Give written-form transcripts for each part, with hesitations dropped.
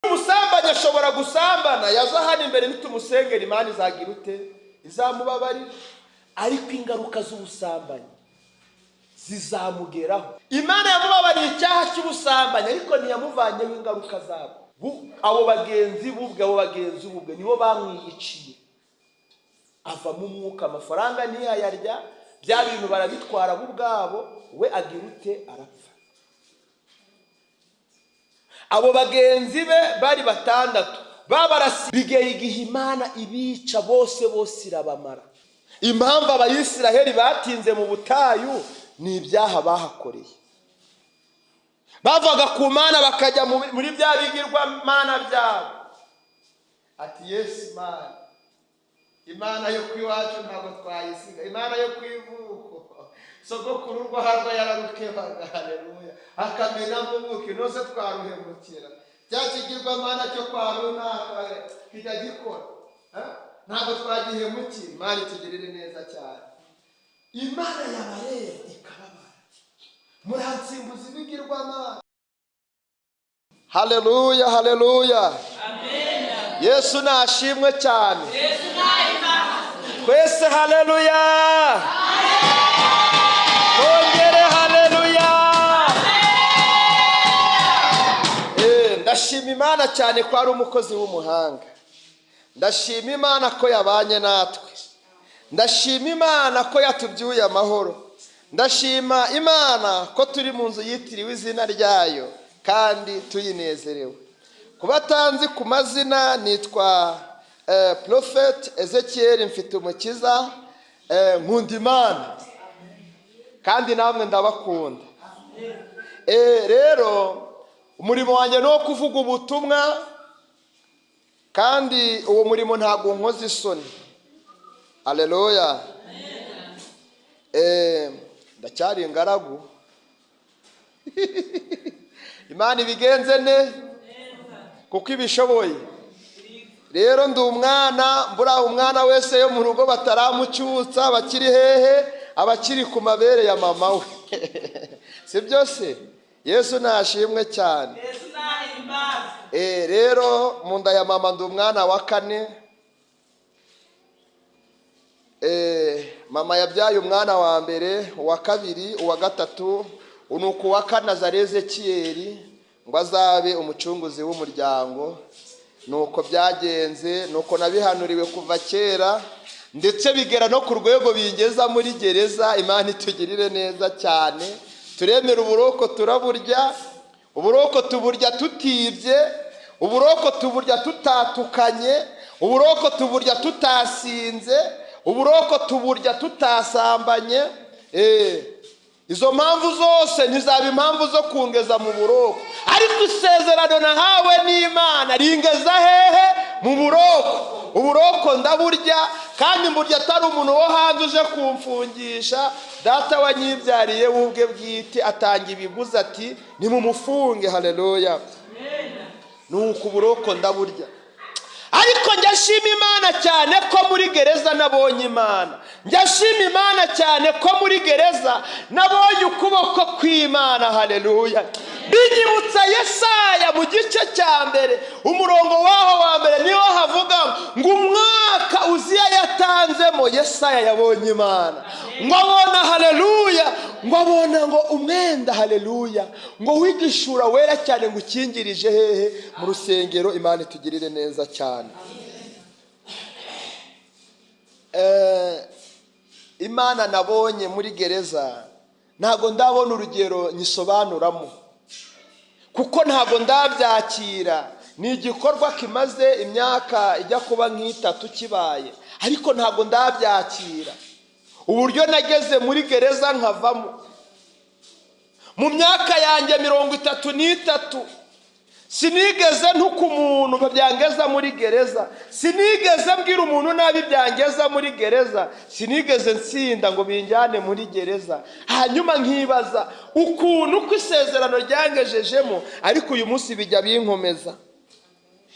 Umusambanyi ashobora gusambana, yaza hano imbere nitumusengera Imana izagira ute? Izamubabarira. Ariko ingaruka z'ubusambanyi zizamugeraho. Imana yamubabariye icyaha cy'ubusambanyi, ariko ntiyamuvanyeho ingaruka zabo. Abo bagenzi bubwe nibo bamwiyiciye. Avamo umwuka, amafaranga ntiyayarya, bya bintu barabitwara bo ubwabo, we agira ute? Arapfa. Abo bagenzi be bari batandatu, bigeye igihe Imana ibica bose irabamara. Impamvu Abayisiraheli batinze mu butayu ni ibyaha bahakoreye. Bavaga ku Mana bakajya muri bya bigirwa mana byabo. Ati Yesu Mana, Imana yo kwiwacu ntabwo twayisiga, Imana yo kwivuko sogokuru rwo harwa yararukebaga. Haleluya. Akamena mu buki nose twaruhemukira. Cyakigirwa Mana cyo kwa runaka kijya gikora, ntabwo twagihemukira. Imana itugirire neza cyane. Imana yabareye ikababara, muransimbuza ibigirwa Mana. Haleluya, haleluya. Amen. Yesu nashimwe cyane. Yesu nayima. Twese haleluya. Kongere haleluya. Ndashima Imana cyane ko ari umukozi w'umuhanga. Ndashima Imana ko yabanye natwe. Ndashima Imana ko yatubyuye amahoro. Ndashima Imana ko turi mu nzu yitiriwe izina ryayo kandi tuyinezerewe. Kubatanzi ku mazina, nitwa Prophet Ezekiel Mfitumukiza, nkunda Imana kandi namwe ndabakunda. Rero umurimo wanjye no kuvuga ubutumwa, kandi uwo murimo ntabwo nkoze isoni. Haleluya. Ndacyari ingaragu. Imana ibigenze ne kuko ibishoboye. Rero ndi umwana, mbura umwana wese yo mu rugo bataramucyutsa, bakiri hehe? Abakiri ku mabere ya mama we. Si byose? Yesu nashimwe cyane. Yesu nahimbaze. Rero mu nda ya mama ndi umwana wa 4. Mama yabyaye umwana wa mbere, uwa 2, uwa 3, unuko wa 4 azare Ezekiyeli ngo azabe umucunguzi w'umuryango. Nuko byagenze, nuko nabihanuriwe kuva kera, ndetse bigera no ku rwego bingeza muri gereza. Imana itugirire neza cyane. Turemera uburoko turaburya, uburoko tuburya tutibye, uburoko tuburya tutatukanye, uburoko tuburya tutasinze, uburoko tuburya tutasambanye. Izo mpamvu zose ntizaba impamvu zo kungeza mu buroko, ariko isezerano nahawe n'Imana ringeza hehe? Mu buroko. Uburoko ndaburya, kandi mburya atari umuntu wo hanze uje kumfungisha. Data wanyibyariye wubwe bwite atanga ibiguzi ati nimumufunge. Haleluya. Nuko uburoko ndaburya. Ariko njashima Imana cyane ko muri gereza nabonye Imana. Njashima Imana cyane ko muri gereza nabonye ukuboko kw'Imana. Haleluya. Binyibutsa Yesaya mu gice cya mbere, umurongo waho wa mbere niho havuga ngo umwaka Uziya yatanzemo Yesaya yabonye Imana. Ngo abona, haleluya, ngo abona ngo umwenda, haleluya, ngo wigishura wera cyane ngo ukingirije hehe? Mu rusengero. Imana itugirire neza cyane. Imana nabonye muri gereza ntago ndabona urugero nyisobanuramo, kuko ntago ndabyakira. Ni igikorwa kimaze imyaka ijya kuba nk'itatu kibaye, ariko ntago ndabyakira. Uburyo nageze muri gereza nkavamo mu myaka yanjye 33, sinigeze ntuka umuntu byangeza muri gereza, sinigeze mbwira umuntu nabi byangeza muri gereza, sinigeze nsinda ngo binjyane muri gereza. Hanyuma nkibaza ukuntu ko isezerano ryangejejemo, ariko uyu munsi bijya binkomeza.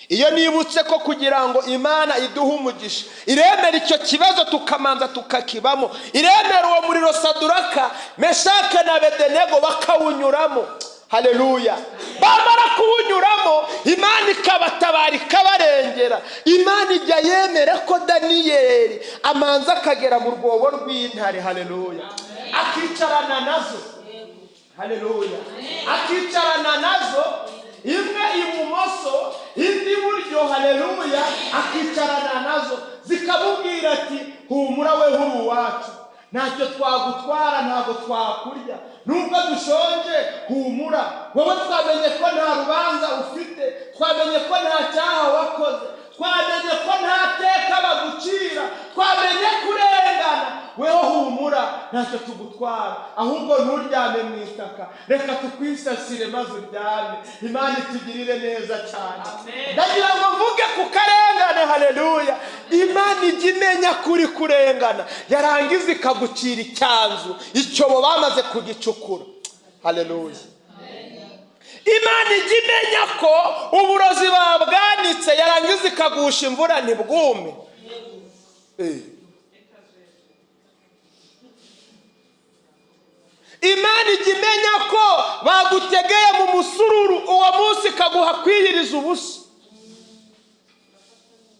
Iyo nibutse ko kugira ngo Imana iduhe umugisha, iremera icyo kibazo tukamanza tukakibamo, iremera uwo muriro Saduraka, Meshake na Abedenego bakawunyuramo. haleluya. Bamara kuwunyuramo Imana ikabatabara ikabarengera. Imana ijya yemera ko Daniyeli amanza akagera mu rwobo rw'intare, haleluya, akicarana nazo, haleluya, akicarana nazo, imwe ibumoso indi iburyo, haleluya, akicarana nazo zikamubwira ati humura we huri uwacu, ntacyo twagutwara, ntabwo twakurya, nubwo dushonje humura, wowe twamenye ko nta rubanza ufite, twamenye ko nta cyaha wakoze, twamenye ko nta teka bagucira, twamenye kurengana, weho humura, ntacyo tugutwara, ahubwo nturyame mu itaka, reka tukwisasire maze uryame. Imana itugirire neza cyane. Ndagira ngo mvuge ku karengane, haleluya. Imana ijya imenya kuri kurengana, yarangiza ikagucira icyanzu, icyobo bamaze kugicukura, haleluya. Imana ijya imenya ko uburozi babwanitse, yarangiza ikagusha imvura ntibwume. Imana ijya imenya ko bagutegeye mu musururu, uwo munsi ikaguha kwiyiriza ubusa.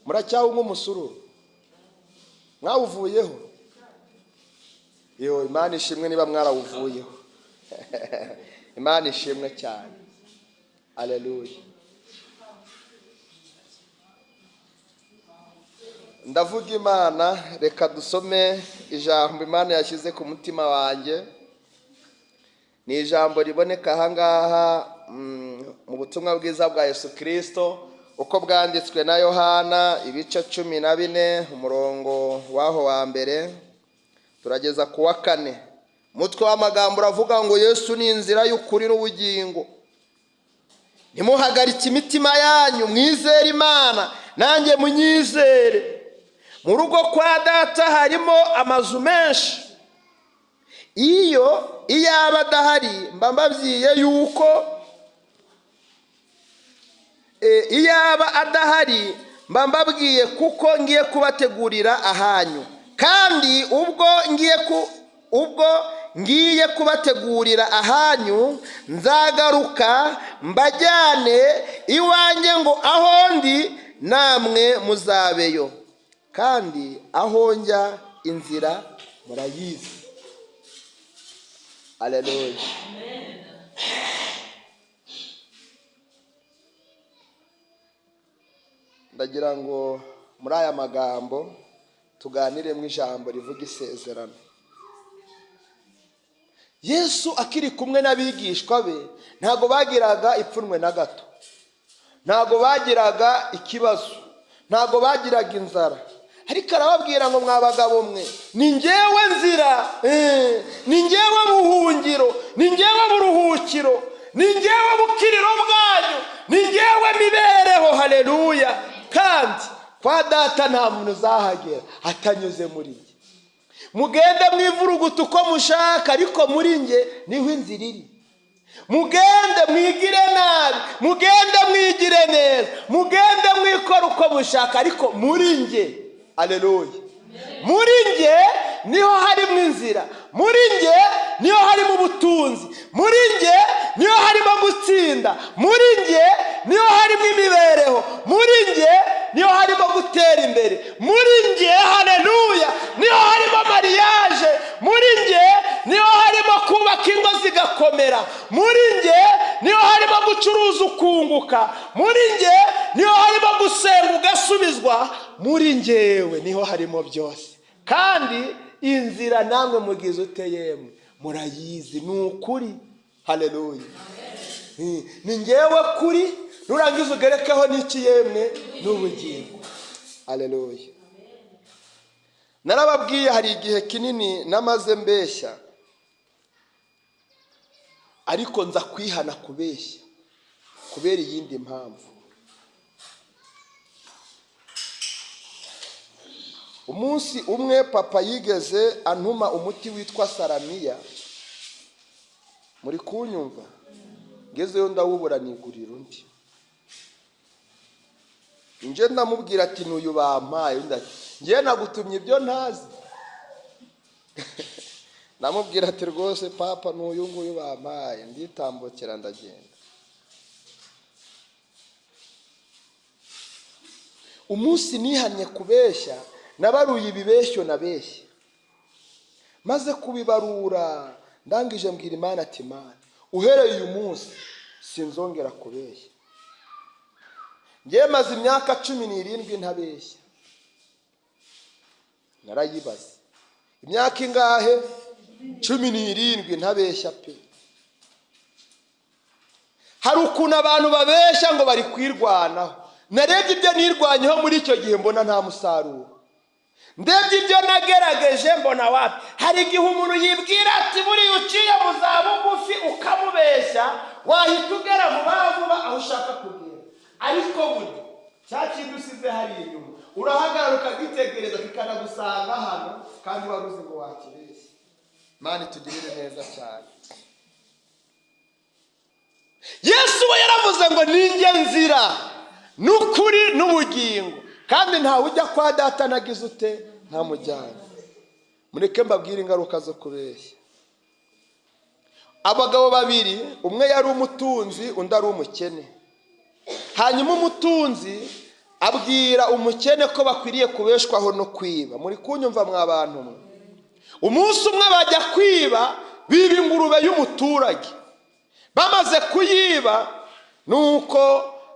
Muracyawunywa umusururu? Mwawuvuyeho? Yo, Imana ishimwe niba mwarawuvuyeho. Imana ishimwe cyane, haleluya. Ndavuga Imana, reka dusome ijambo Imana yashyize ku mutima wanjye. Ni ijambo riboneka ahangaha mu butumwa bwiza bwa Yesu Kristo uko bwanditswe na Yohana, ibice 14, umurongo waho wa mbere turageza ku wa 4. Mutwe w'amagambo uravuga ngo Yesu ni inzira y'ukuri n'ubugingo. Nimuhagarike imitima yanyu, mwizere Imana, nanjye munyizere. Mu rugo kwa Data harimo amazu menshi. Iyaba adahari mba mbabwiye yuko iyaba adahari mba mbabwiye kuko ngiye kubategurira ahanyu. Kandi ubwo ngiye kubategurira ahanyu, nzagaruka mbajyane iwanjye, ngo aho ndi namwe muzabeyo, kandi aho njya inzira murayizi. Haleluya. Ndagira ngo muri aya magambo tuganire mu ijambo rivuga isezerano. Yesu akiri kumwe n'abigishwa be ntago bagiraga ipfunwe na gato, ntago bagiraga ikibazo, ntago bagiraga inzara, ariko arababwira ngo mwa bagabo mwe, ni njyewe nzira, ni njyewe buhungiro, ni njyewe buruhukiro, ni njyewe bukiriro bwanyu, ni njyewe mibereho, haleluya. Kandi kwa Data nta muntu uzahagera atanyuze muri njye. Mugende mwivuruguta uko mushaka, ariko muri njye niho inzira iri. Mugende mwigire nabi, mugende mwigire neza, mugende mwikora uko mushaka, ariko muri njye, haleluya, muri njye niho harimo inzira, muri njye niho harimo ubutunzi, muri njye niho harimo gutsinda, muri njye niho harimo imibereho, muri njye niho harimo gutera imbere, muri njye, haleluya, niho harimo mariage, muri njye niho harimo kubaka ingo zigakomera, muri njye niho harimo gucuruza ukunguka, muri njye niho harimo gusenga ugasubizwa, muri njyewe niho harimo byose. Kandi inzira namwe mugize uteyemwe murayizi, ni ukuri, haleluya. Ni njyewe kuri, nurangiza ugerekeho n'iki yemwe, n'ubugingo, haleluya. Narababwiye hari igihe kinini namaze mbeshya, ariko nza kwihana kubeshya kubera iyindi mpamvu. Umunsi umwe papa yigeze antuma umuti witwa Salamiya, muri kunyumva? Ngezeyo ndawubura nigurira undi. Nje ndamubwira ati n'uyu bampaye, undi ati ngiye nagutumye ibyo ntazi. namubwira ati rwose papa n'uyu nguyu bampaye, nditambukira ndagenda. Umunsi nihanye kubeshya, nabaruye ibibeshyo nabeshye, maze kubibarura ndangije mbwira Imana ati Imana, uhereye uyu munsi sinzongera kubeshya. Ngiye maze imyaka 17 ntabeshya. Narayibaze, imyaka ingahe? 17 ntabeshya pe. Hari ukuntu abantu babeshya ngo bari kwirwanaho. Narebye ibyo nirwanyeho muri icyo gihe mbona nta musaruro. Ndebye ibyo nagerageje mbona wapi. Hari igihe umuntu yibwira ati buri uciye mu za bugufi ukamubeshya, wahita ugera vuba aho ushaka kugera. Ariko buri cya kintu usize hari inyuma, urahagarara ukagitegereza kikanagusanga hano, kandi waruzi ngo wakibeshya. Imana itugirire neza cyane. Yesu we yaravuze ngo ninjye nzira n'ukuri n'ubugingo, kandi ntawe ujya kwa data nagize ute ntamujyana. Mureke mbabwire ingaruka zo kubeshya. Abagabo babiri, umwe yari umutunzi undi ari umukene. Hanyuma umutunzi abwira umukene ko bakwiriye kubeshwaho no kwiba. Muri kunyumva mwa bantu mwe? Umunsi umwe bajya kwiba, biba ingurube y'umuturage. Bamaze kuyiba, nuko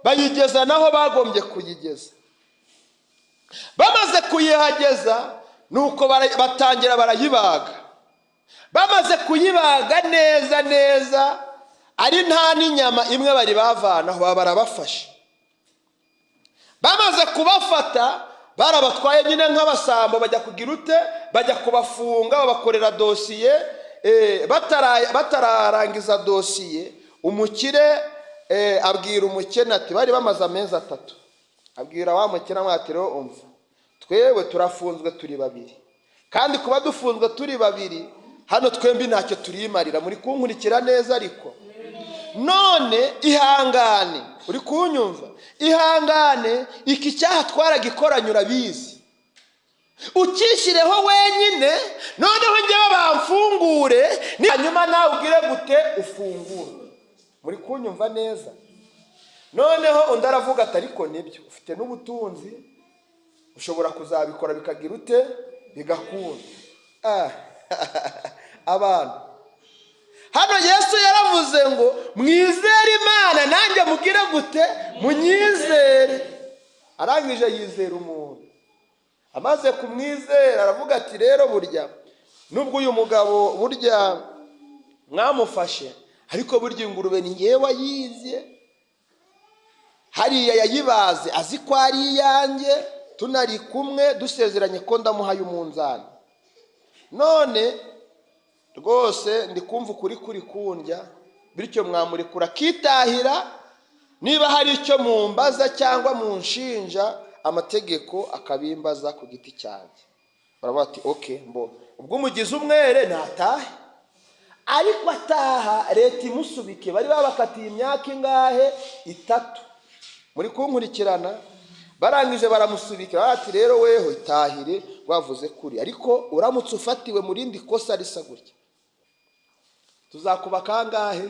bayigeza naho bagombye kuyigeza. Bamaze kuyihageza, nuko batangira barayibaga. Bamaze kuyibaga neza ari nta n'inyama imwe bari bavanaho, barabafashe. Bamaze kubafata, barabatwaye nyine nk'abasambo, bajya kugira ute, bajya kubafunga, babakorera dosiye. Batararangiza dosiye, umukire abwira umukene ati, bari bamaze amezi 3. Abwira wa mukene ati rero umva, twewe turafunzwe turi babiri, kandi kuba dufunzwe turi babiri hano twembi ntacyo turimarira. Muri kunkurikira neza ariko none ihangane, uri kunyumva? Ihangane, iki cyaha twaragikoranye urabizi, ukishireho wenyine, noneho njyewe bamfungure, hanyuma nawe ugire gute ufungure. Muri kunyumva neza? Noneho undi aravuga ati ariko nibyo, ufite n'ubutunzi, ushobora kuzabikora bikagira ute bigakunda. Abantu hano Yesu yaravuze ngo mwizere Imana nanjye mugire gute munyizere. Arangije yizera umuntu. Amaze kumwizera aravuga ati rero burya nubwo uyu mugabo burya mwamufashe, ariko burya ingurube ni ngewe wayizye, hariya yayibaze azi ko ari iyanjye, tunari kumwe dusezeranye ko ndamuhaye umunzani. None rwose ndi kumva ukuri kuri kundya, bityo mwamurekura kitahira. Niba hari icyo mumbaza cyangwa munshinja, amategeko akabimbaza ku giti cyanjye. Baravuga ati okay, ubwo umugize umwere natahe. Ariko ataha leta imusubike. Bari babakatiye imyaka ingahe? 3. Muri kunkurikirana? Barangije baramusubika bati rero weho itahire, wavuze kuri, ariko uramutse ufatiwe muri ndi kosa risa gutya tuzakuba kangahe?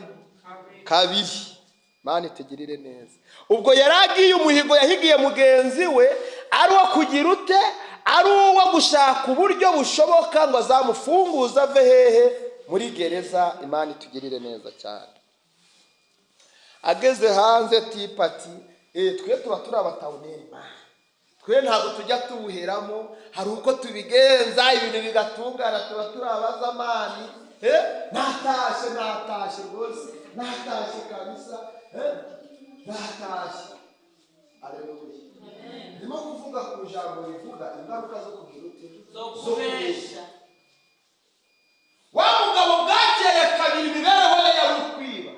2. Mani tegirire neza. Ubwo yaragiye umuhigo yahigiye mugenzi we, ari wo kugira ute, ari uwo gushaka uburyo bushoboka ngo azamufunguza ave hehe? Muri gereza. Imana itugirire neza cyane. Ageze hanze tipati, twe tuba turi abatawuneri, twe ntabwo tujya tubuheramo, hari uko tubigenza ibintu bigatungana, tuba turi abazamani. Natashe rwose, natashe kabisa, natashe. Aleluya. Ndimo kuvuga ku ijambo rivuga ingaruka zo kugira ute, zo kubeshya. Wa mugabo bwakeye kabiri imibereho ye yari ukwiba.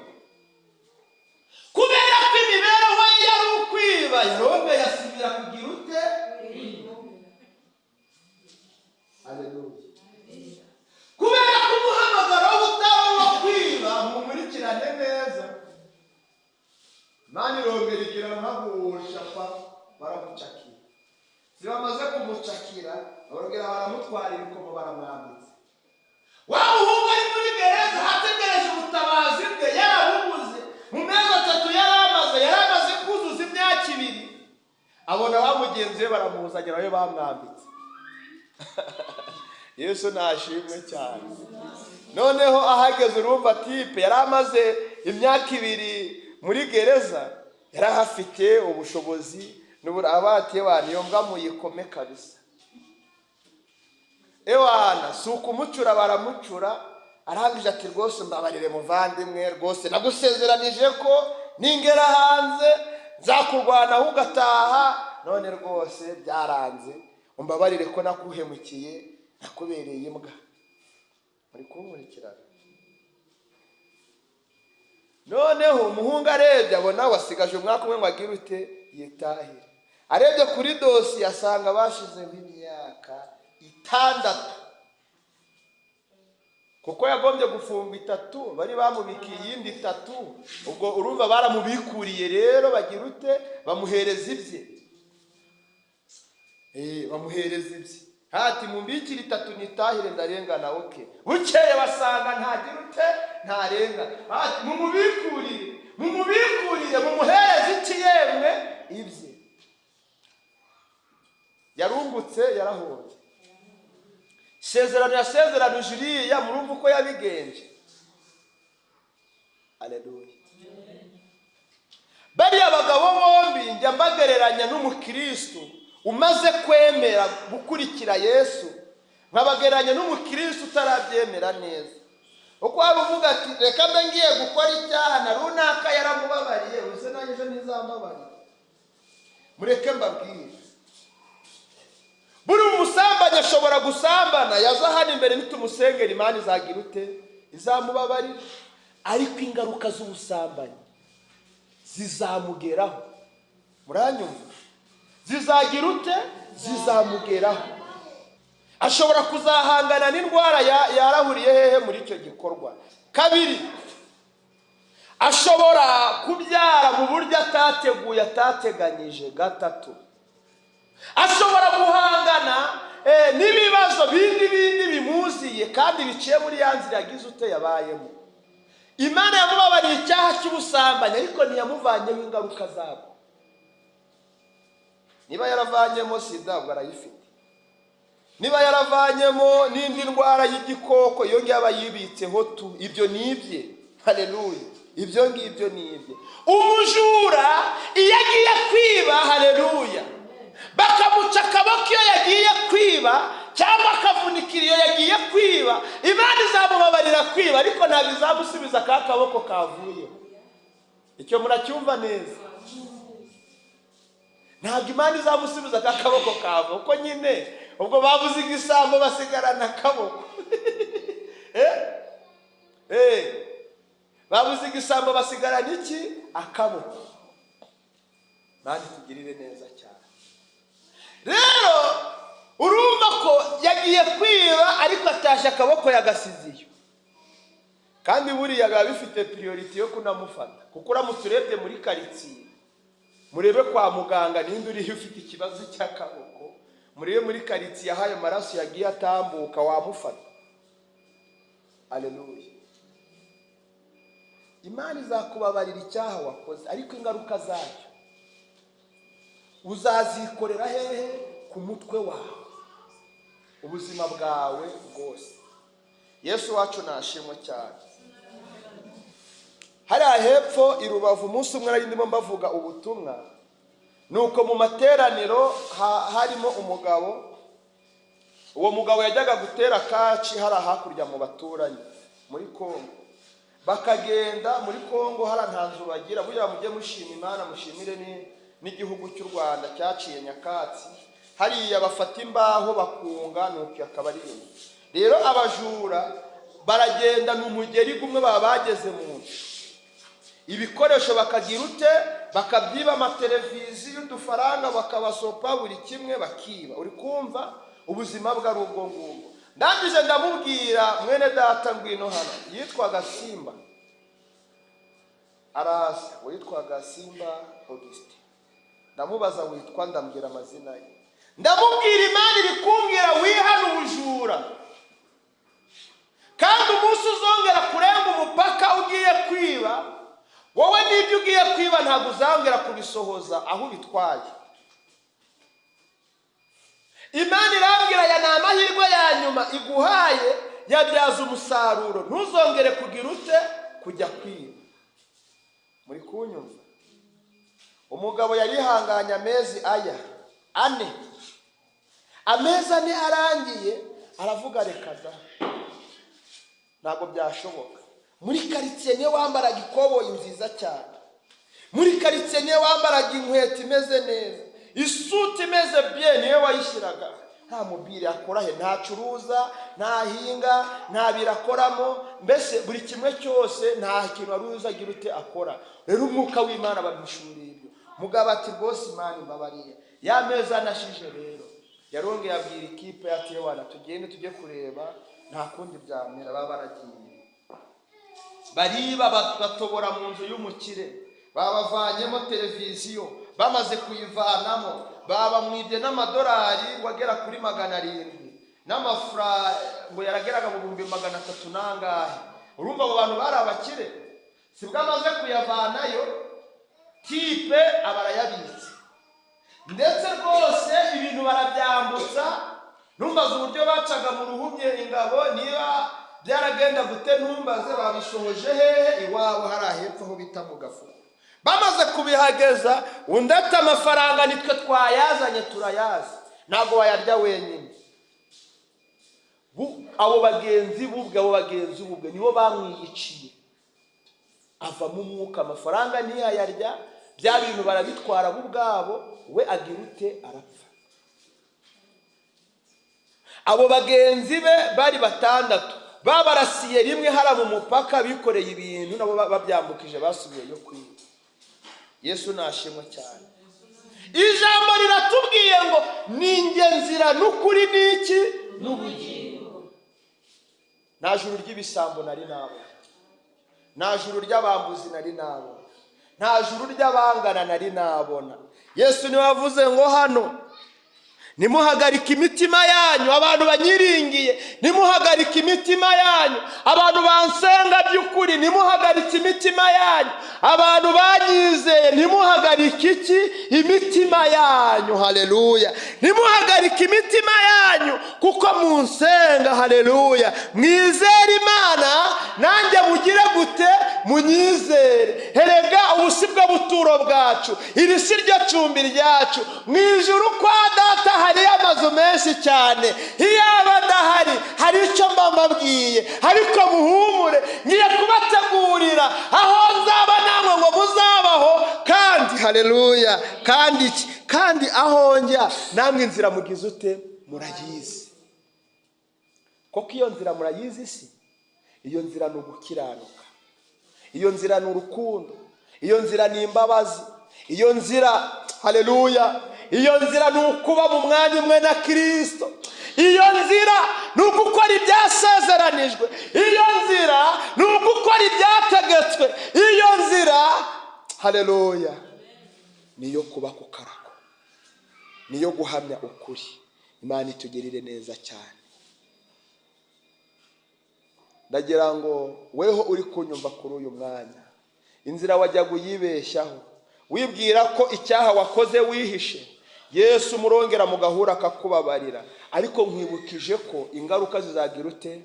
Kubera ko imibereho ye yari ukwiba, Yarombe yasubira kugira ute. Aleluya. Kubera ko umuhamagaro utari uwo kwiba, mumurikirane neza. Mani Rongera igira nk'abusha baramucakira. Zibamaze kumucakira, Rongera baramutwara ibikomo baramwambitse. wa muhungu ari muri gereza ategereje ubutabazi bwe, yarabubuze. Mu mezi 3 yaramaze kuzuza imyaka 2. Abona wa mugenzi we baramuzanye nawe bamwambitse. Yesu nashimwe cyane. Noneho ahageze urumva tipe yaramaze imyaka 2 muri gereza, yarahafite ubushobozi n'abatiye niyo mbwa muyikome kabisa. Ewana suko umucura baramucura, arangije ati rwose mbabarire muvandimwe, rwose nagusezeranije ko ningera hanze nzakurwana ugataha, none rwose byaranze, umbabarire ko nakuhemukiye, nakubereye imbwa. Muri kumurikirana. Noneho umuhungu arebye abona wasigaje umwaka umwe ngo agire ute yitahire. Arebye kuri dosi asanga bashizeho imyaka 6, kuko yagombye gufungwa 3, bari bamubikiye iyindi 3. Ubwo urumva baramubikuriye rero bagira ute bamuhereza ibye. Bamuhereza ibye. Hati mumbikira 3 nitahire ndarengana. Okay, bukeye basanga ntagira ute ntarenga. Hati mumubikurire mumuhereza iki yemwe ibye. Yarungutse yarahonze. Sezerano yasezeranije iriya murumva uko yabigenje. Haleluya. Bari abagabo bombi njya mbagereranya n'umukristo umaze kwemera gukurikira Yesu, nkabagereranya n'umukristo utarabyemera neza. Uko aruvuga ati reka mbe ngiye gukora icyaha na runaka yaramubabariye, uze nanjye ntizambabarira. Mureke mbabwire, buri umusambanyi ashobora gusambana, yaza hano imbere nitumusengera Imana izagira ute izamubabarira, ariko ingaruka z'ubusambanyi zizamugeraho. Muranyumva? Zizagira ute zizamugeraho. Ashobora kuzahangana n'indwara yarahuriye hehe muri icyo gikorwa. 2, ashobora kubyara mu buryo atateguye atateganyije. 3, ashobora guhangana n'ibibazo bindi bimuziye kandi biciye muri ya nzira yagize ute yabayemo. Imana yamubabariye icyaha cy'ubusambanyi ariko ntiyamuvanyeho ingaruka zabo. Niba yaravanyemo sida ubwo arayifite, niba yaravanyemo n'indi ndwara y'igikoko iyo ngiyo aba yibitseho tu, ibyo nibye. Haleluya. Ibyo ngibyo nibye. Umujura iyo agiye kwiba, haleluya, bakamuca akaboko iyo yagiye kwiba cyangwa akavunikira iyo yagiye kwiba, Imana izamubabarira kwiba ariko ntabwo izamusubiza ka kaboko kavuyeho. Icyo muracyumva neza? Ntabwo Imana izamusubiza ka kaboko kavo, uko nyine ubwo babuze igisambo basigarana akaboko. Babuze igisambo basigarana iki? Akaboko. Mani tugirire neza cyane. Rero urumva ko yagiye kwiba ariko atashe akaboko yagasiziyo, kandi buriya biba bifite priority yo kunamufata, kuko uramutse urebye muri karitsiye, murebe kwa muganga ninde uriho ufite ikibazo cy'akaboko, murebe muri karitsiye ahayo maraso yagiye atambuka wamufata. Haleluya. Imana izakubabarira icyaha wakoze, ariko ingaruka zacyo uzazikorera hehe? Ku mutwe wawe, ubuzima bwawe bwose. Yesu wacu nashimwe cyane. Hariya hepfo i Rubavu umunsi umwe nari ndimo mbavuga ubutumwa, nuko mu materaniro harimo umugabo. Uwo mugabo yajyaga gutera kaci hariya hakurya mu baturanyi muri Kongo. Bakagenda muri Kongo hariya nta nzu bagira, burya mujye mushima Imana, mushimire n'igihugu cy'u Rwanda cyaciye nyakatsi. Hariya bafata imbaho bakunga, nuko akaba ari inzu. Rero abajura baragenda n'umugeri gumwe baba bageze mu nzu, ibikoresho bakagira ute bakabyiba, amateleviziyo, udufaranga bakabasopa, buri kimwe bakiba. Uri kumva ubuzima bwa rubwo ngubwo. Ndangije ndamubwira mwene data ngwino hano, yitwaga Simba, arasa witwaga Simba Augustin. Ndamubaza witwa, ndambwira amazina ye, ndamubwira Imana iri kumbwira wihana ubujura kandi umunsi uzongera kurenga umupaka ugiye kwiba, wowe n'ibyo ugiye kwiba ntabwo uzongera kubisohoza aho ubitwaye. Imana irambwira aya ni amahirwe ya nyuma iguhaye, yabyaza umusaruro, ntuzongere kugira ute kujya kwiba. Muri kunyumva? Umugabo yarihanganye amezi ane. Amezi ane arangiye aravuga reka da, ntabwo byashoboka. Muri karitsiye niyo wambaraga ikoboyi nziza cyane, muri karitsiye niyo wambaraga inkweto imeze neza, isuti imeze bien niyo wayishyiraga. Nta mubiri akora he, ntacuruza, ntahinga, nta birakoramo, mbese buri kimwe cyose nta kintu aruza agira ute akora. Rero umwuka w'Imana bamushuriye ibyo. Mugabo ati rwose Imana imbabariye, ya meza anashije. Rero yarongeye abwira ikipe ati wana tugende tujye kureba nta kundi byamera. Baba baragiye bariba batobora mu nzu y'umukire, babavanyemo televiziyo, bamaze kuyivanamo babamwibye n'amadolari wagera kuri 700 n'amafra ngo yarageraga mu 300 nangahe. Urumva abo bantu bari abakire, sibwo amaze kuyavanayo kipe abarayabitse, ndetse rwose ibintu barabyambutsa. Numbaze uburyo bacaga mu ruhumye ingabo, niba byaragenda gute ntumbaze babishohoje hehe iwabo hari ahepfo aho bita mu gafuko. Bamaze kubihageza undi ati amafaranga nitwe twayazanye turayazi, ntabwo wayarya wenyine. Abo bagenzi bubwe nibo bamwiyiciye, avamo umwuka. Amafaranga ntiyayarya, bya bintu barabitwara bo ubwabo, we agira ute arapfa. Abo bagenzi be bari 6 babarasiye rimwe hara mu mupaka, bikoreye ibintu nabo babyambukije basubiyeyo kwiba. Yesu nashimwe cyane. Ijambo riratubwiye ngo ninjye nzira n'ukuri n'iki n'ubugingo. Nta juru ry'ibisambo nari nabo, nta juru ry'abambuzi nari nabo, nta juru ry'abangana nari nabona. Yesu niwe wavuze ngo hano nimuhagarike imitima yanyu, abantu banyiringiye nimuhagarike imitima yanyu, abantu bansenga by'ukuri nimuhagarike imitima yanyu, abantu banyizeye nimuhagarike iki imitima yanyu. Haleluya! Nimuhagarike imitima yanyu kuko munsenga. Haleluya! Mwizere Imana nanjye mugire gute munyizere. Herega ubusibwa buturo bwacu, iri si ryo cumbi ryacu. Mwijuru kwa data hari amazu menshi cyane, iyaba adahari hari icyo mbabwiye, ariko muhumure ngiye kubategurira aho nzaba namwe ngo muzabaho kandi. Haleluya! kandi aho njya namwe inzira mugize ute murayizi. Koko iyo nzira murayizi si? Iyo nzira ni ugukiranuka, iyo nzira ni urukundo, iyo nzira ni imbabazi, iyo nzira haleluya, iyo nzira ni ukuba mu mwanya umwe na Kristo, iyo nzira ni ugukora ibyasezeranijwe, iyo nzira ni ugukora ibyategetswe, iyo nzira haleluya niyo kuba ku karago, niyo guhamya ukuri. Imana itugirire neza cyane. Ndagira ngo weho uri kunyumva kuri uyu mwanya, inzira wajya guyibeshyaho wibwira ko icyaha wakoze wihishe, Yesu murongera mugahura akakubabarira, ariko nkwibukije ko ingaruka zizagira ute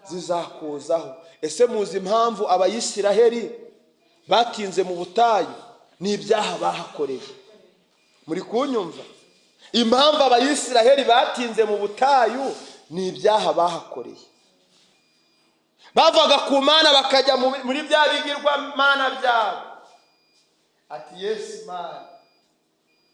zizakuzaho. Ese muzi impamvu Abayisiraheli batinze mu butayu? Ni ibyaha bahakoreye. Muri kunyumva? Impamvu Abayisiraheli batinze mu butayu ni ibyaha bahakoreye. Bavaga ku Mana bakajya muri bya bigirwa mana byabo. Ati Yesu Mana,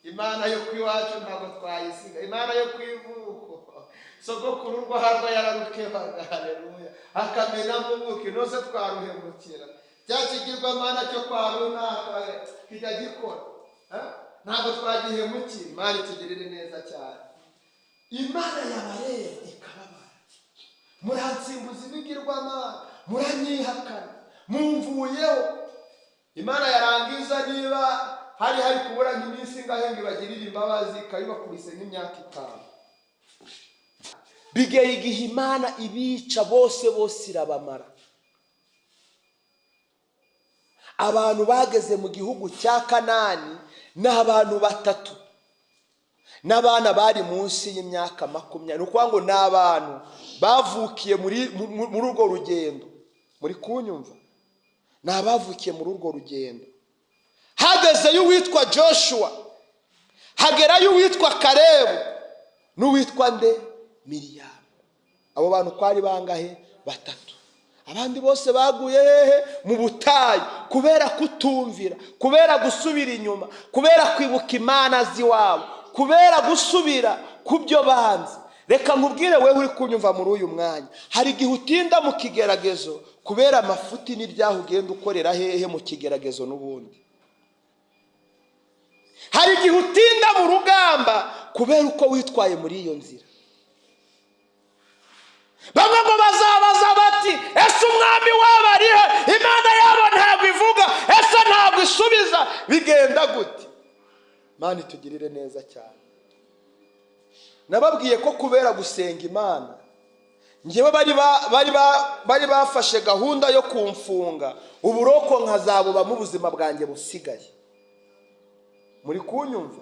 Imana yo kwiwacu ntabwo twayisiga, Imana yo kwivuko sogokuru rwo harwa yararukebaga. Haleluya! Akamena mubuke nose twaruhemukira, cyakigirwa Mana cyo kwa runaka kijya gikora, ntabwo twagihemukira. Imana itugirire neza cyane. Imana yabareye ikababara, muransimbuza ibigirwamana, muranyihakana, mumvuyeho. Imana yarangiza niba hari kubura iminsi ngahe ngo ibagirire imbabazi, ikabibakubise nk'imyaka 5. bigera igihe Imana ibica bose irabamara. Abantu bageze mu gihugu cya Kanani ni abantu batatu, n'abana bari munsi y'imyaka 20. Ni ukuvuga ngo ni abantu bavukiye muri urwo rugendo. Muri kunyumva? Ni abavukiye muri urwo rugendo. Hagezeyo uwitwa Joshua, hagerayo uwitwa Kalebu, n'uwitwa nde? Miriyamu. Abo bantu kwari bangahe? Batatu. Abandi bose baguye hehe? Mu butayu, kubera kutumvira, kubera gusubira inyuma, kubera kwibuka imana z'iwabo, kubera gusubira ku byo banze. Reka nkubwire wewe uri kunyumva muri uyu mwanya, hari igihe utinda mu kigeragezo kubera amafuti n'ibyaha ugenda ukorera hehe mu kigeragezo n'ubundi. Hari igihe utinda mu rugamba kubera uko witwaye muri iyo nzira. Bamwe ngo bazabaza bati, ese umwami wabo arihe? Imana yabo ntabwo ivuga, ese ntabwo isubiza, bigenda gute? Imana itugirire neza cyane. Nababwiye ko kubera gusenga Imana, ngewe bari bafashe gahunda yo kumfunga uburoko nkazabuba mu buzima bwanjye busigaye. Muri kunyumva?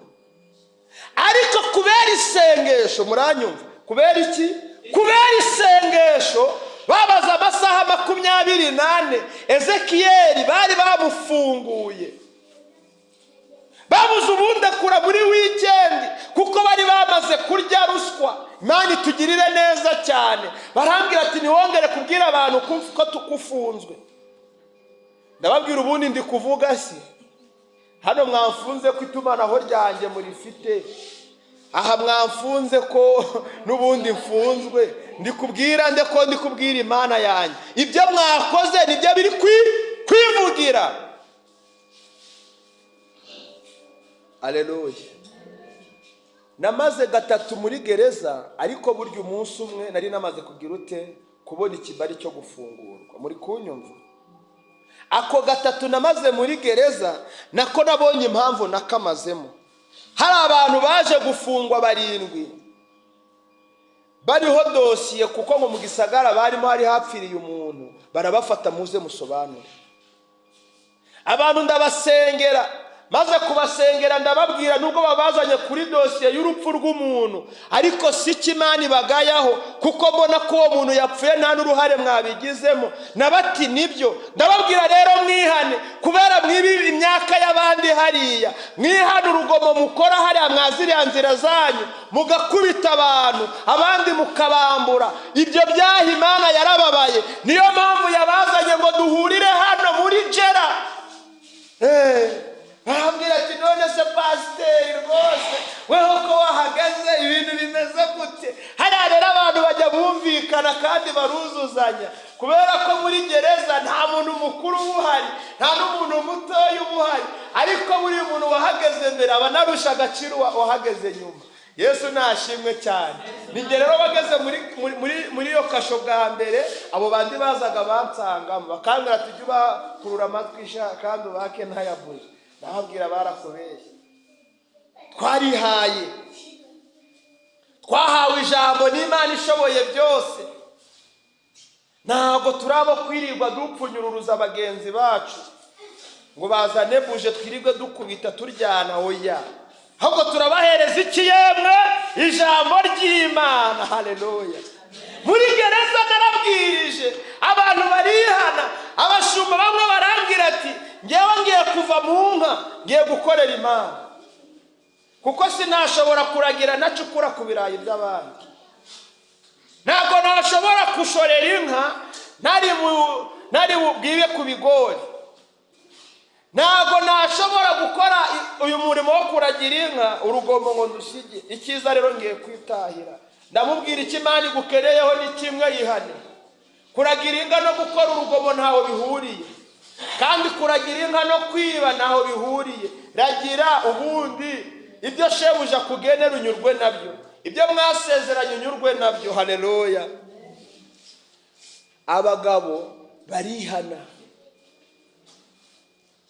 Ariko kubera isengesho, muranyumva? Kubera iki? Kubera isengesho babaza amasaha 24 Ezekiyeli bari bamufunguye. Babuze ubundi akura muri weekend kuko bari bamaze kurya ruswa. Imana itugirire neza cyane. Barambwira ati niwongere kubwira abantu ko tukufunzwe. Ndababwira ubundi ndi kuvuga si hano mwamfunze ko itumanaho ryanjye murifite, aha mwamfunze ko n'ubundi mfunzwe, ndi kubwira Imana yanjye ibyo mwakoze nibyo biri kwivugira. Haleluya. Namaze 3 muri gereza, ariko burya umunsi umwe nari namaze kugira ute kubona ikibari cyo gufungurwa. Muri kunyumva? Ako 3 namaze muri gereza nako nabonye impamvu nakamazemo. Hari abantu baje gufungwa 7 bariho dosiye kuko ngo mu gisagara barimo hari hapfiriye umuntu, barabafata muze musobanure. Abantu ndabasengera, maze kubasengera ndababwira nubwo babazanye kuri dosiye y'urupfu rw'umuntu, ariko si kimani bagayaho kuko mbona ko uwo muntu yapfuye nta n'uruhare mwabigizemo. Nabati nibyo. Ndababwira rero mwihane kubera mwibi imyaka y'abandi hariya, mwihane urugomo mukora hariya mwaziriya nzira zanyu mugakubita abantu abandi mukabambura. Ibyo byaha Imana yarababaye, niyo mpamvu yabazanye ngo duhurire hano muri Jera. Barambwira ati none se pasiteri rwose weho ko wahagaze ibintu bimeze gute? Hariya rero abantu bajya bumvikana kandi baruzuzanya, kubera ko muri gereza nta muntu mukuru ubuhari, nta n'umuntu mutoya ubuhari, ariko buri muntu wahageze mbere aba narusha agaciro wahageze nyuma. Yesu nashimwe cyane. Ninge rero bageze muri yo kasho bwa mbere, abo bandi bazaga bansanga bakambwira ati jya bakurura amatwi kandi ubake ntayavuze. Ndababwira barakubeshye. Twarihaye, twahawe ijambo n'Imana ishoboye byose. Ntabwo turabo kwirirwa dupfunyururuza bagenzi bacu ngo bazane buje twirirwe dukubita turyana. Oya, ahubwo turabahereza iki yemwe? Ijambo ry'Imana. Haleluya. Muri gereza narabwirije abantu barihana. Abashumba bamwe barambwira ati ngewe ngiye kuva mu nka ngiye gukorera Imana, kuko sinashobora kuragira nacukura ku birayi by'abandi. Ntabwo nashobora kushorera inka nari bwibe ku bigori. Ntabwo nashobora gukora uyu murimo wo kuragira inka urugomo ngo ndusige. Icyiza rero ngiye kwitahira. Ndamubwira iki Imana igukereyeho ni kimwe, yihane. Kuragira inka no gukora urugomo ntaho bihuriye, kandi kuragira inka no kwiba ntaho bihuriye. Ragira ubundi ibyo shebuja kugenera unyurwe nabyo, ibyo mwasezeranye unyurwe nabyo. Haleluya. Abagabo barihana.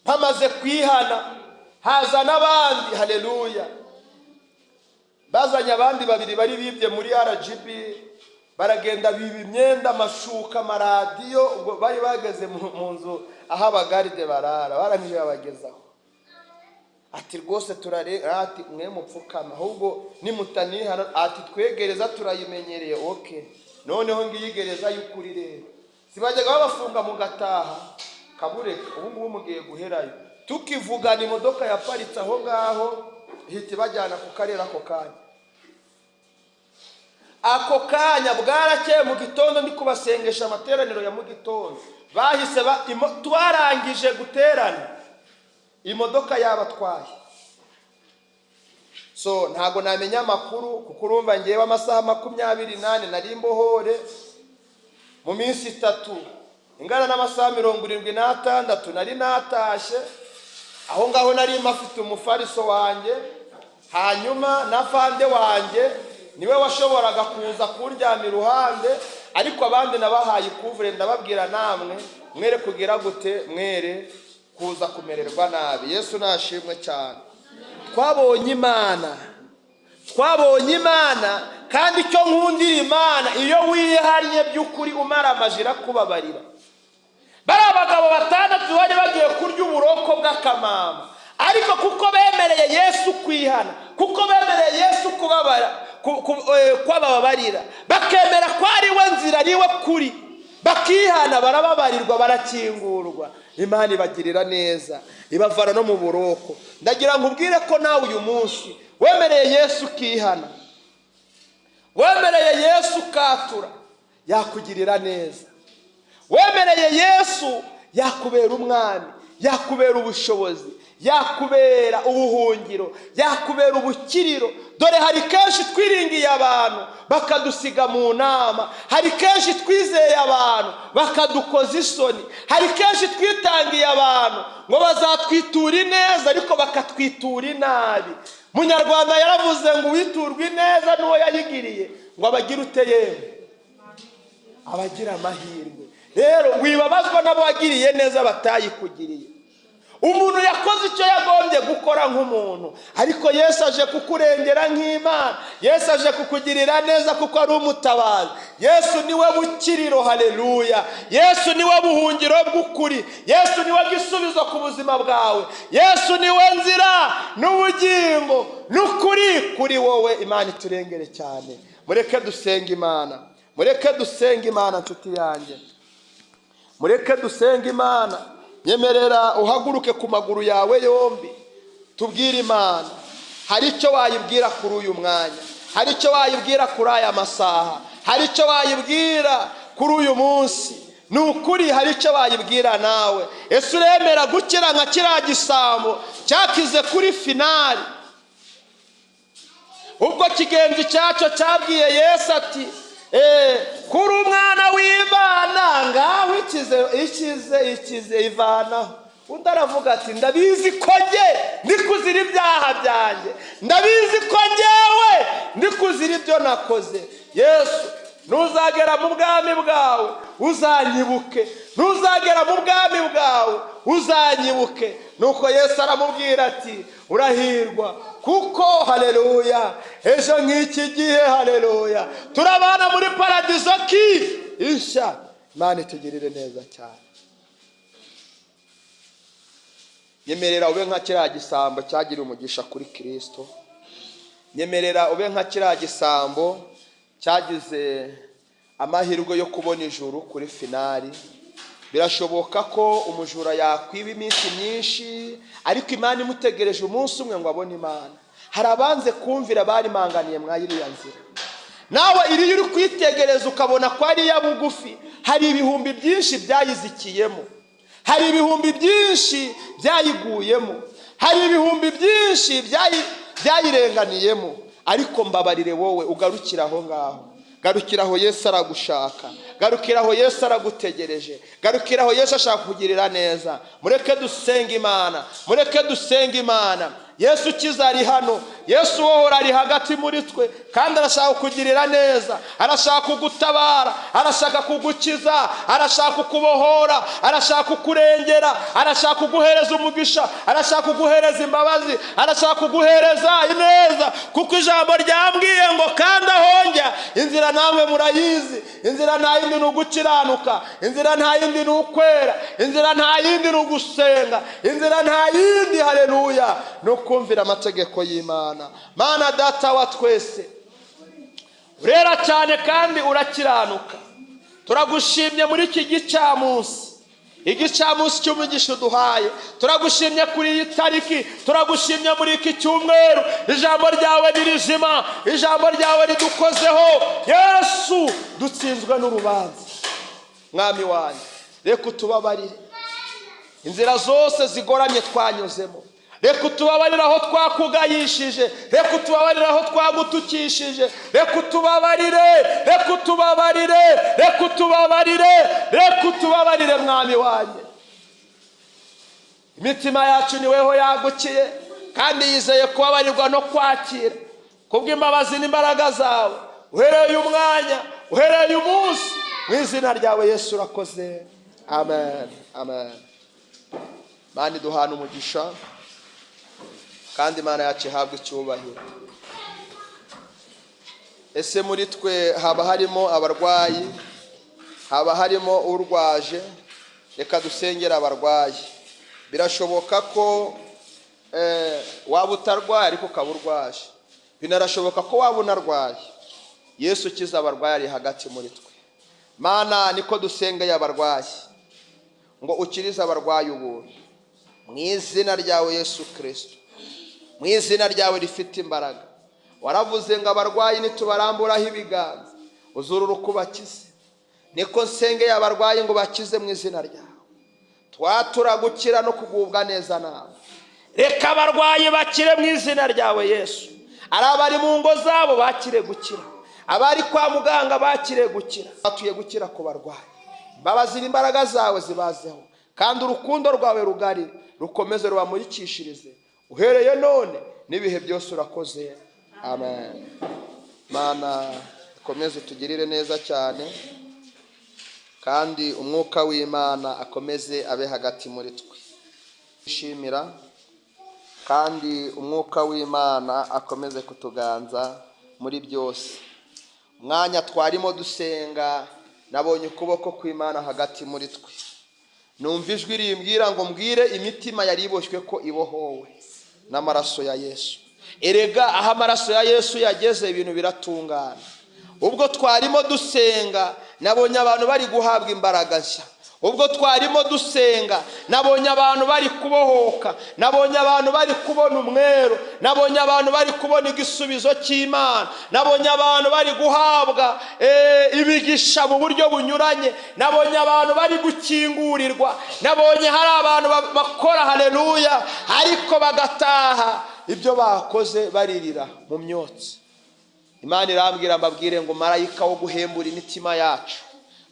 Bamaze kwihana haza n'abandi. Haleluya. Bazanye abandi 2 bari bibye muri RGB baragenda biba imyenda, amashuka, amaradiyo. Ubwo bari bageze mu nzu aho abagaride barara, barangije babagezaho ati rwose ati mwe mupfukama, ahubwo nimutanihana ati twegereza turayimenyereye. Okay, noneho ngiyi gereza y'ukuri rero, sibajyaga babafunga mugataha kabureka, ubu ngubu mugiye guherayo. Tukivugana imodoka yaparitse aho ngaho, ihita bajyana ku karere. Ako kanya bwarakeye mu gitondo ndi kubasengesha amateraniro ya mu gitondo, bahise twarangije guterana, imodoka yabatwaye. So ntago namenya amakuru, kuko urumva ngewe amasaha 28 nari mbohore mu minsi 3, ingana n'amasaha 76 nari natashe. Aho ngaho nari mafite umufariso wanjye, hanyuma na fande wanjye niwe washoboraga kuza kundyama iruhande, ariko abandi nabahaye kuvure, ndababwira namwe mwere kugira gute, mwere kuza kumererwa nabi. Yesu nashimwe cyane. Twabonye Imana, kandi icyo nkundira Imana, iyo wihariye by'ukuri umara amajira kubabarira. Bari abagabo 6 bari bagiye kurya uburoko bw'akamama, ariko kuko bemereye Yesu kwihana, kuko bemereye Yesu kwababarira, bakemera ko ari we nzira, ari we kuri, bakihana, barababarirwa, barakingurwa. Imana ibagirira neza, ibavana no mu buroko. Ndagira ngo ubwire ko nawe uyu munsi wemereye Yesu kihana, wemereye Yesu katura, yakugirira neza. Wemereye Yesu yakubera umwami, yakubera ubushobozi, yakubera ubuhungiro, yakubera ubukiriro. Dore hari kenshi twiringiye abantu bakadusiga mu nama, hari kenshi twizeye abantu bakadukoza isoni, hari kenshi twitangiye abantu ngo bazatwitura ineza ariko bakatwitura inabi. Munyarwanda yaravuze ngo witurwe ineza n'uwo yayigiriye ngo abagira uteyeme, abagira amahirwe. Rero wibabazwa n'abo wagiriye neza batayikugiriye. Umuntu yakoze icyo yagombye gukora nk'umuntu, ariko Yesu aje kukurengera nk'Imana. Yesu aje kukugirira neza kuko ari umutabazi. Yesu niwe bukiriro, haleluya. Yesu niwe buhungiro bw'ukuri. Yesu niwe gisubizo ku buzima bwawe. Yesu niwe nzira n'ubugingo n'ukuri kuri wowe. Imana iturengere cyane. Mureke dusenga Imana, mureke dusenga Imana nshuti yanjye, mureke dusenga Imana. Nyemerera uhaguruke ku maguru yawe yombi, tubwire Imana. Hari icyo wayibwira kuri uyu mwanya, hari icyo wayibwira kuri aya masaha, hari icyo wayibwira kuri uyu munsi. Ni ukuri hari icyo wayibwira nawe. Ese uremera gukira nka kiriya gisambo cyakize kuri finali, ubwo kigenzi cyaco cyabwiye Yesu ati kuri umwana w'Imana ngaho ikize ivanaho. Undi aravuga ati ndabizi ko nge ndi kuzira ibyaha byanjye, ndabizi ko ngewe ndi kuzira ibyo nakoze. Yesu, nuzagera mu bwami bwawe uzanyibuke, nuzagera mu bwami bwawe uzanyibuke. Nuko Yesu aramubwira ati urahirwa kuko, haleluya, ejo nk'iki gihe, haleluya, turabana muri paradizo isha. Imana itugirire neza cyane. Nyemerera ube nka kiriya gisambo cyagira umugisha kuri Kristo. Nyemerera ube nka kiriya gisambo cyagize amahirwe yo kubona ijuru kuri finali. Birashoboka ko umujura yakwiba iminsi myinshi, ariko Imana imutegereje umunsi umwe ngo abone Imana. Hari abanze kumvira, bari manganiye mwa iriya nzira. Nawe iri uri kwitegereza ukabona ko ari ya bugufi, hari ibihumbi byinshi byayizikiyemo, hari ibihumbi byinshi byayiguyemo, hari ibihumbi byinshi byayirenganiyemo. Ariko mbabarire wowe, ugarukira aho ngaho. Garukiraho Yesu aragushaka, garukiraho Yesu aragutegereje, garukiraho Yesu ashaka kugirira neza. Mureke dusenga Imana, mureke dusenga Imana. Yesu ukiza ari hano. Yesu wohora ari hagati muri twe, kandi arashaka kukugirira neza, arashaka kugutabara, arashaka kugukiza, arashaka kukubohora, arashaka kukurengera, arashaka kuguhereza umugisha, arashaka kuguhereza imbabazi, arashaka kuguhereza ineza, kuko ijambo ryambwiye ngo kandi ahonjya inzira namwe murayizi. Inzira nta yindi ni ugukiranuka, inzira nta yindi ni ukwera, inzira nta yindi ni ugusenga, inzira nta yindi, haleluya, ni ukumvira amategeko y'Imana. Mana data wa twese, urera cyane kandi urakiranuka. Turagushimye muri iki igicamunsi cy'umugisha uduhaye. Turagushimye kuri iyi tariki, turagushimye muri iki cyumweru. Ijambo ryawe ni rizima, ijambo ryawe ridukozeho. Yesu, dutsinzwe n'urubanza. Mwami wanjye, reka utubabarire inzira zose zigoramye twanyuzemo. Reka utubabarire aho twakugayishije, reka utubabarire aho twagutukishije, reka utubabarire, reka utubabarire, reka utubabarire, reka utubabarire mwami wanjye. Imitima yacu ni weho yagukiye, kandi yizeye kubabarirwa no kwakira kubw'imbabazi n'imbaraga zawe. Uhereye uyu mwanya, uhereye uyu munsi, mu izina ryawe Yesu urakoze. Amen, amen. Mani duhana umugisha, kandi Imana yacu ihabwa icyubahiro. Ese muri twe haba harimo abarwayi, haba harimo urwaje? Reka dusengera abarwayi. Birashoboka ko waba utarwaye ariko ukaba urwaje. Binarashoboka ko waba unarwaye. Yesu ukiza abarwayi ari hagati muri twe. Mana, niko dusengeye abarwayi ngo ukirize abarwayi ubuntu, mu izina ryawe Yesu Kristo, mu izina ryawe rifite imbaraga. Waravuze ngo abarwayi nitubaramburaho ibiganza uzururuka ubakize. Niko nsengeye abarwayi ngo bakize mu izina ryawe. Twatura gukira no kugubwa neza nawe. Reka abarwayi bakire mu izina ryawe Yesu. Ari abari mu ngo zabo bakire gukira, abari kwa muganga bakire gukira. Batuye gukira ku barwayi. Imbabazi n'imbaraga zawe zibazeho, kandi urukundo rwawe rugari rukomeze rubamurikishirize uhereye none n'ibihe byose. Urakoze. Amen. Mana, ukomeze utugirire neza cyane, kandi umwuka w'Imana akomeze abe hagati muri twe. Ishimira, kandi umwuka w'Imana akomeze kutuganza muri byose. Mwanya twarimo dusenga, nabonye ukuboko kw'Imana hagati muri twe. Numva ijwi rimbwira ngo mbwire imitima yari iboshywe ko ibohowe n'amaraso ya Yesu. Erega aho amaraso ya Yesu yageze ibintu biratungana. Ubwo twarimo dusenga, nabonye abantu bari guhabwa imbaraga nshya. Ubwo twarimo dusenga, nabonye abantu bari kubohoka, nabonye abantu bari kubona umwero, nabonye abantu bari kubona igisubizo cy'Imana, nabonye abantu bari guhabwa ibigisha mu buryo bunyuranye, nabonye abantu bari gukingurirwa, nabonye hari abantu bakora haleluya ariko bagataha ibyo bakoze baririra mu myotsi. Imana irambwira mbabwire ngo marayika wo guhembura imitima yacu,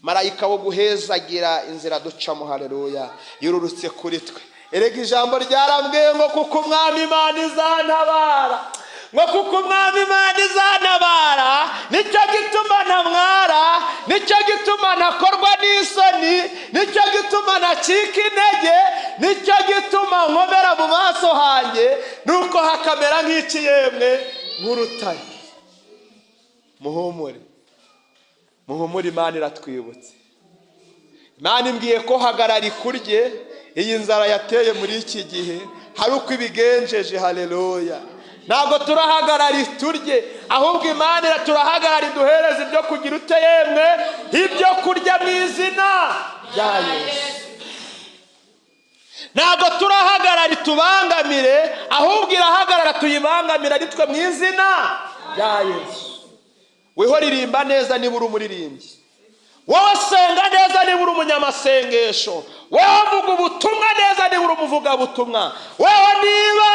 marayika wo guhezagira inzira ducamo haleluya yururutse kuri twe. Erega ijambo ryarambwiye ngo kuko umwami Imana izantabara, ngo kuko umwami Imana izantabara, nicyo gituma ntamwara, nicyo gituma nakorwa n'isoni, nicyo gituma nacika intege, nicyo gituma nkomera mu maso hanjye, nuko hakamera nk'ikiyemwe nk'urutare. Muhumure, muhumure, Imana iratwibutse. Imana imbwiye ko hagarara ikurye iyi nzara yateye muri iki gihe, hari uko ibigenjeje haleluya. Ntabwo turahagarara iturye, ahubwo Imana turahagarara iduhereza ibyo kugira uteyemwe ibyo kurya mu izina rya Yesu. Ntabwo turahagarara itubangamire, ahubwo irahagarara tuyibangamira ari twe mu izina rya Yesu. Weho ririmba neza niba uri umuririmbyi, wowe senga neza niba uri umunyamasengesho, wowe vuga ubutumwa neza niba uri umuvugabutumwa, wowe niba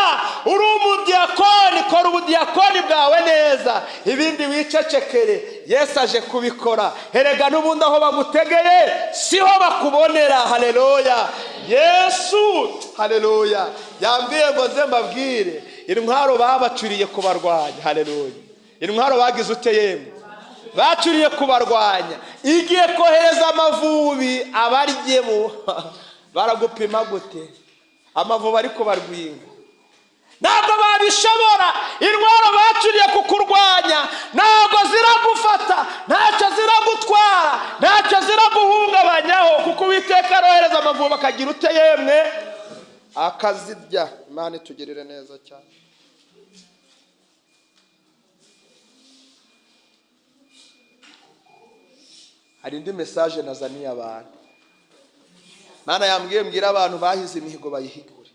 uri umudiyakoni kora ubudiyakoni bwawe neza, ibindi wicecekere. Yesu aje kubikora. Erega n'ubundi aho bagutegeye siho bakubonera haleluya. Yesu haleluya yambwiye ngo nze mbabwire intwaro babacuriye kubarwanya. Haleluya. Intwaro bagize ute yemwe? Bacuriye kubarwanya. Igiye kohereza amavubi abarye bo baragupima gute? Amavubi ari kubarwinga. Ntabwo babishobora. Intwaro bacuriye kukurwanya ntabwo ziragufata, ntacyo ziragutwara, ntacyo ziraguhungabanyaho, kuko Uwiteka arohereza amavubi akagira ute yemwe? Akazirya. Imana itugirire neza cyane. Hari indi message nazaniye abantu. Mana yambwiye mbwira abantu bahize imihigo bayihigure,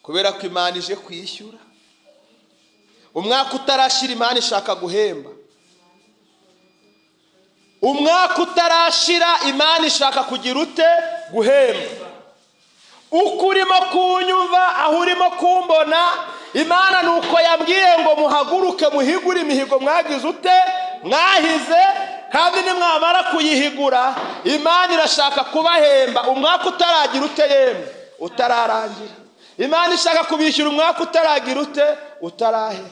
kubera ko Imana ije kwishyura. Umwaka utarashira Imana ishaka guhemba. Umwaka utarashira Imana ishaka kugira ute? Guhemba. Uko urimo kunyumva, aho urimo kumbona, Imana nuko yambwiye ngo muhaguruke muhigure imihigo mwagize ute? Mwahize. Kandi nimwamara kuyihigura Imana irashaka kubahemba umwaka utaragira ute yemwe? Utararangira. Imana ishaka kubishyura umwaka utaragira ute? Utarahera.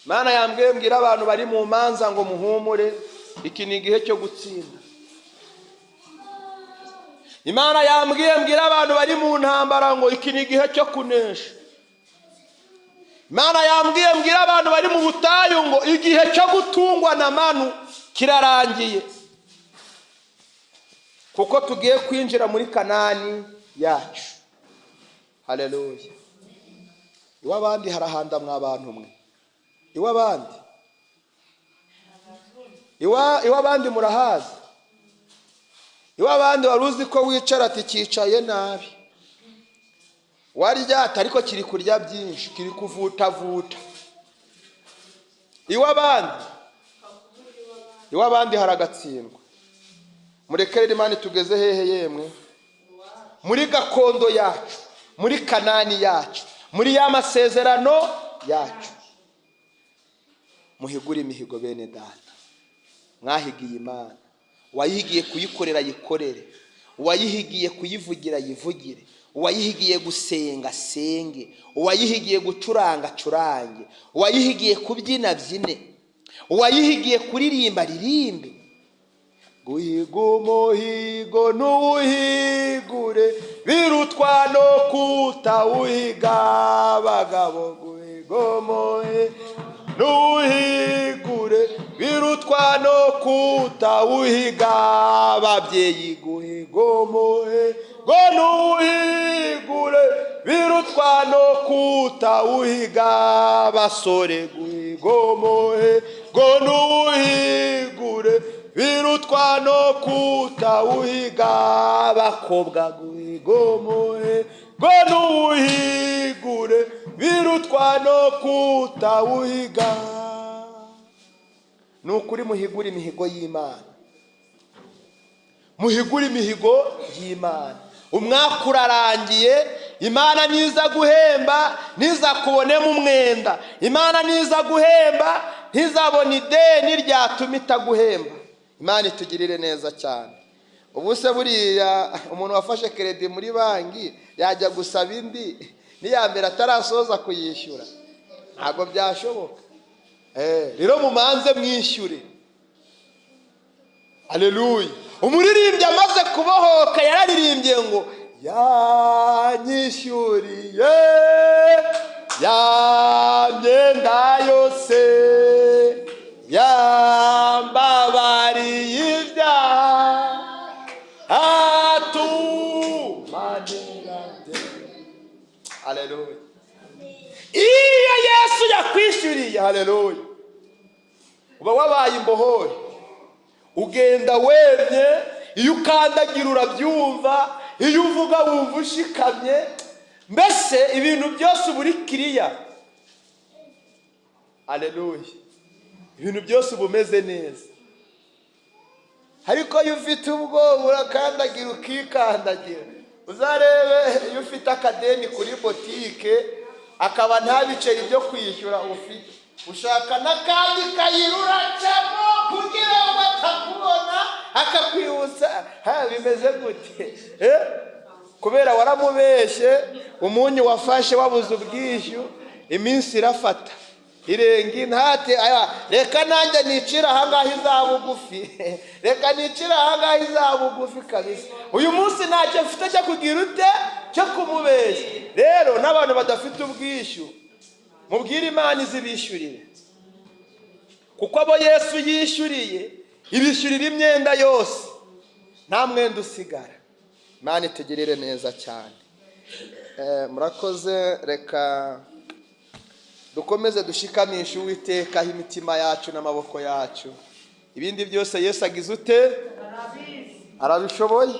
Mana yambwiye mbwira abantu bari mu manza ngo muhumure, iki ni igihe cyo gutsinda. Imana yambwiye mbwira abantu bari mu ntambara ngo iki ni igihe cyo kunesha. Imana yambwiye mbwira abantu bari mu butayu ngo igihe cyo gutungwa na manu kirarangiye, kuko tugiye kwinjira muri Kanani yacu. Haleluya. Iwabandi harahanda mw'abantu mwe. Iwabandi iwabandi murahaza. Iwabandi waruzi ko wicara ati cyicaye nabi, warya ariko kiri kurya byinshi, kiri kuvutavuta. Iwabandi haragatsindwa. Murekere Imana tugeze hehe yemwe? Muri gakondo yacu, muri Kanani yacu, muri ya masezerano yacu. Muhigure imihigo bene data. Mwahigiye Imana. Wayihigiye kuyikorera yikorere, wayihigiye kuyivugira yivugire, wayihigiye gusenga senge, wayihigiye gucuranga curange, wayihigiye kubyina byine, wayihigiye kuririmba ririmbe. Guhiga umuhigo n'uwuhigure birutwa no kutawuhiga abagabo. Guhiga umuhigo n'uwuhigure birutwa no kutawuhiga ababyeyi. Guhiga umuhigo n'uwuhigure birutwa no kutawuhiga abasore. Guhiga umuhigo n'uwuhigure birutwa no kutawuhiga abakobwa. Guhiga umuhigo n'uwuhigure birutwa no kutawuhiga. Nukuri muhigure imihigo y'Imana. Muhigure imihigo y'Imana. Umwaka urarangiye, Imana niza guhemba niza kubonemo umwenda. Imana niza guhemba ntizabona ideni ryatuma itaguhemba. Imana itugirire neza cyane. Ubuse buriya umuntu wafashe credit muri banki yajya gusaba indi niyambere atarasoza kuyishyura, ntabwo byashoboka. Rero mumanze mwishyure. Haleluya. Umuririmbyi amaze kubohoka yararirimbye ngo yanyishyuriye ya myenda yose, yambabariye ibyaha atumaniranye. Haleluya. Iyo Yesu yakwishyuriye, haleluya, uba wabaye imbohore. Ugenda wemye, iyo ukandagira urabyumva, iyo uvuga wumva ushikamye, mbese ibintu byose uburi kiriya. Haleluya. Ibintu byose bumeze neza. Ariko iyo ufite ubwoba urakandagira ukikandagira. Uzarebe iyo ufite akadeni kuri botike akaba nta biceri byo kwishyura ufite, ushaka n'akandi kayirura cyamo kugira ngo batakubona, akakwibutsa bimeze gute kubera waramubeshye, umunyu wafashe wabuze ubwishyu, iminsi irafata irenga ntate reka nanjye nicira ahangaha izabugufi, reka nicira ahangaha izabugufi kabisa. Uyu munsi ntacyo mfite cyo kugira ute cyo kumubeshya. Rero n'abantu badafite ubwishyu mubwire Imana izibishyurire, kuko abo Yesu yishyuriye ibishyurira imyenda yose, nta mwenda usigara. Imana itugirire neza cyane. Murakoze. Reka dukomeze dushikamishe Uwiteka imitima yacu n'amaboko yacu. Ibindi byose Yesu agize ute? Arabishoboye.